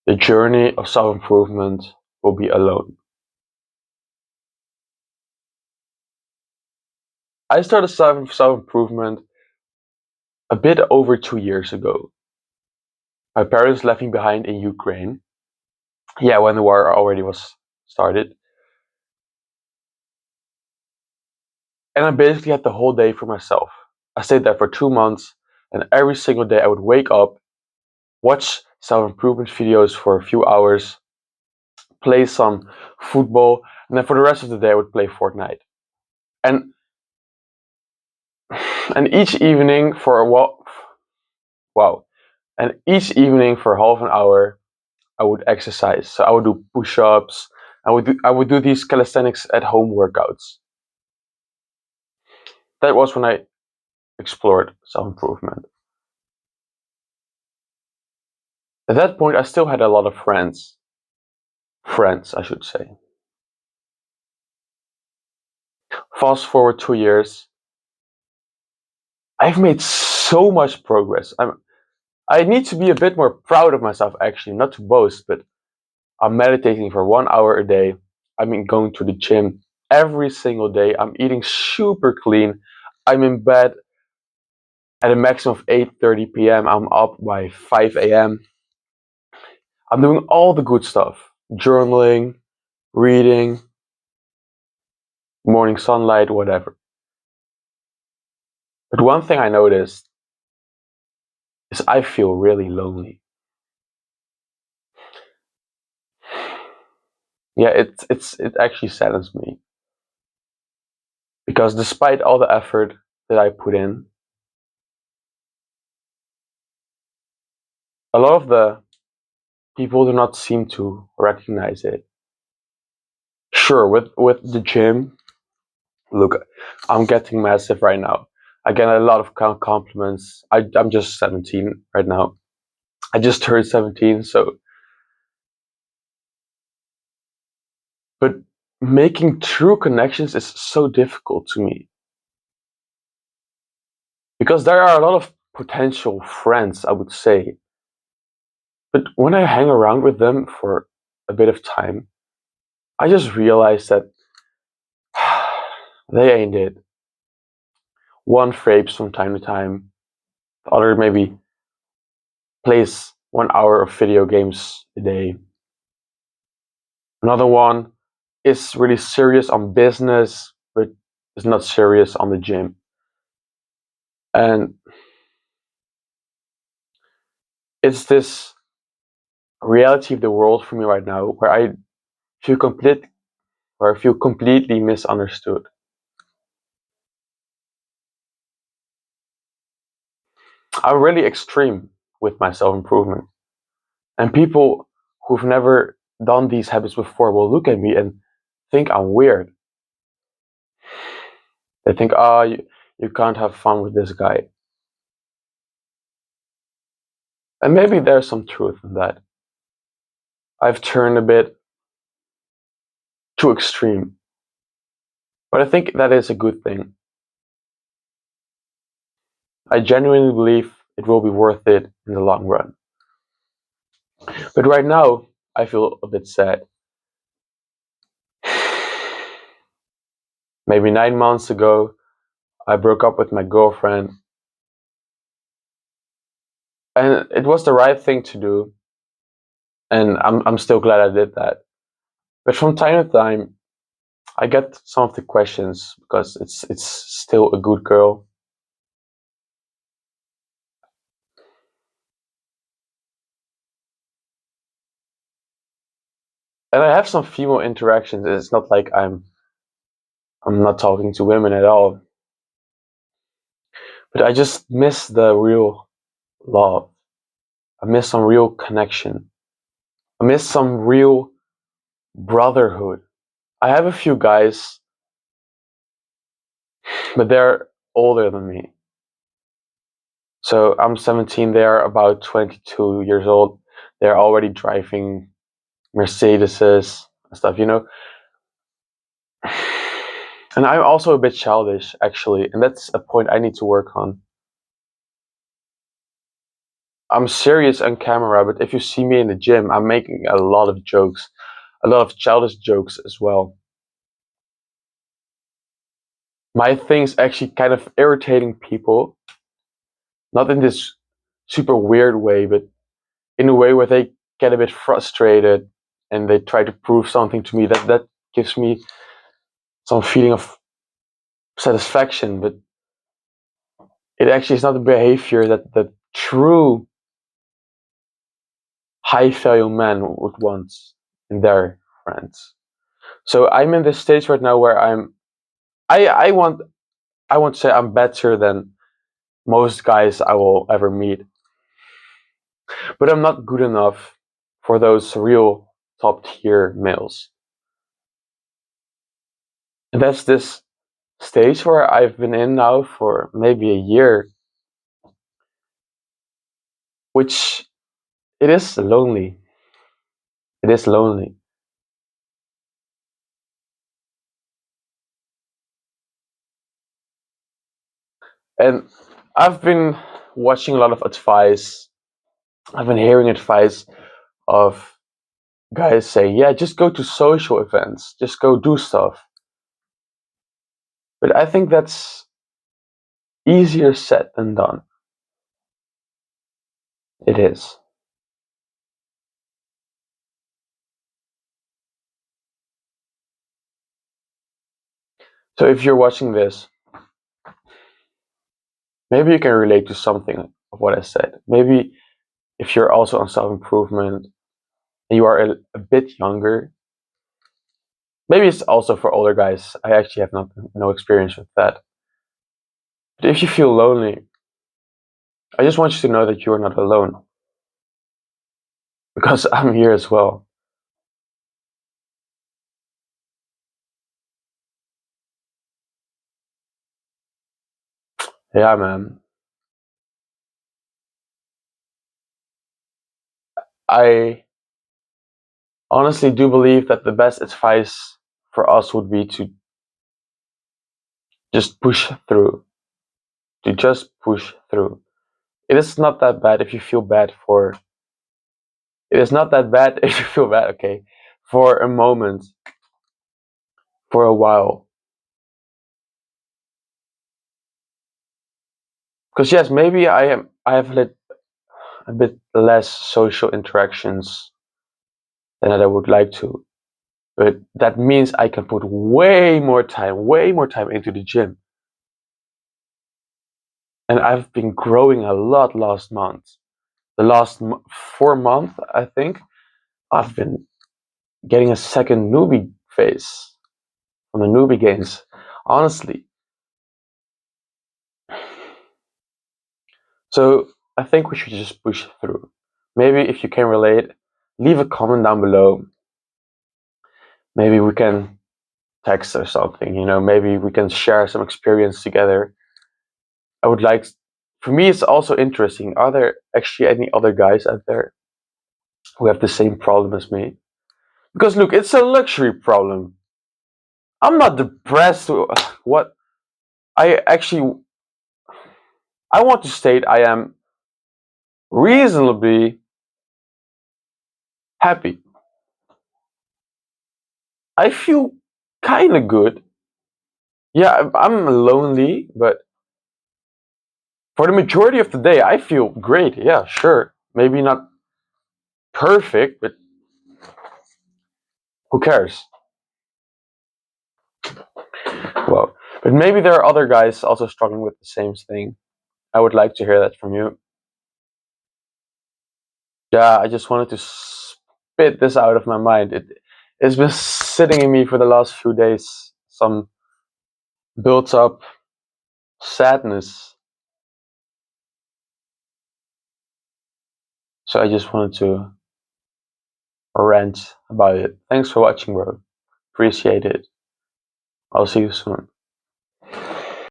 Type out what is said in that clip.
The journey of self-improvement will be alone. I started self-improvement a bit over 2 years ago. My parents left me behind in Ukraine. Yeah, when the war already was started. And I basically had the whole day for myself. I stayed there for 2 months, and every single day I would wake up, watch self-improvement videos for a few hours, play some football, and then for the rest of the day I would play Fortnite. And and each evening for a while, wow, and each evening for half an hour I would exercise. So I would do push-ups. I would do these calisthenics at home workouts. That was when I explored self-improvement. At that point I still had a lot of friends I should say. Fast forward 2 years, I've made so much progress. I need to be a bit more proud of myself actually, not to boast, but I'm meditating for 1 hour a day. I'm going to the gym every single day. I'm eating super clean. I'm in bed at a maximum of 8:30 p.m. I'm up by 5 a.m. I'm doing all the good stuff. Journaling, reading, morning sunlight, whatever. But one thing I noticed is I feel really lonely. Yeah, it actually saddens me because despite all the effort that I put in, a lot of the people do not seem to recognize it. Sure, with the gym, look, I'm getting massive right now. I get a lot of compliments. I'm just 17 right now. I just turned 17, so but making true connections is so difficult to me because there are a lot of potential friends, I would say. But when I hang around with them for a bit of time, I just realize that they ain't it. One vapes from time to time, the other maybe plays 1 hour of video games a day. Another one is really serious on business, but is not serious on the gym. And it's this reality of the world for me right now feel complete where I feel completely misunderstood. I'm really extreme with my self-improvement. And people who've never done these habits before will look at me and think I'm weird. They think, ah, you can't have fun with this guy. And maybe there's some truth in that. I've turned a bit too extreme. But I think that is a good thing. I genuinely believe it will be worth it in the long run. But right now, I feel a bit sad. Maybe 9 months ago, I broke up with my girlfriend, and it was the right thing to do, and I'm still glad I did that. But from time to time, I get some of the questions because it's still a good girl. And I have some female interactions. It's not like I'm not talking to women at all. But I just miss the real love. I miss some real connection. I miss some real brotherhood. I have a few guys, but they're older than me. So I'm 17, they are about 22 years old. They're already driving Mercedeses and stuff. And I'm also a bit childish, actually, and that's a point I need to work on. I'm serious on camera, but if you see me in the gym, I'm making a lot of jokes, a lot of childish jokes as well. My thing's actually kind of irritating people, not in this super weird way, but in a way where they get a bit frustrated and they try to prove something to me. That gives me some feeling of satisfaction, but it actually is not the behavior that the true high value men would want in their friends. So I'm in this stage right now where I want I won't say I'm better than most guys I will ever meet, but I'm not good enough for those real top tier males. And that's this stage where I've been in now for maybe a year, which it is lonely. It is lonely. And I've been watching a lot of advice. I've been hearing advice of guys saying, yeah, just go to social events, just go do stuff. But I think that's easier said than done. It is. So if you're watching this, maybe you can relate to something of what I said. Maybe if you're also on self improvement and you are a bit younger, maybe it's also for older guys. I actually have no experience with that. But if you feel lonely, I just want you to know that you are not alone because I'm here as well. Yeah, man. I honestly do believe that the best advice for us would be to just push through, to just push through. It is not that bad if you feel bad for. It is not that bad if you feel bad, okay, for a moment, for a while. Because yes, maybe I have a bit less social interactions than I would like to, but that means I can put way more time into the gym. And I've been growing a lot last month. The last 4 months, I think, I've been getting a second newbie phase from the newbie games. Honestly, so I think we should just push through. Maybe if you can relate, leave a comment down below. Maybe we can text or something, maybe we can share some experience together. I would like, for me, it's also interesting. Are there actually any other guys out there who have the same problem as me? Because look, it's a luxury problem. I'm not depressed. What I actually, I want to state I am reasonably happy. I feel kind of good. Yeah, I'm lonely, but for the majority of the day, I feel great. Yeah, sure. Maybe not perfect, but who cares? Well, but maybe there are other guys also struggling with the same thing. I would like to hear that from you. Yeah, I just wanted to spit this out of my mind. It's been sitting in me for the last few days. Some built up sadness. So I just wanted to rant about it. Thanks for watching, bro. Appreciate it. I'll see you soon.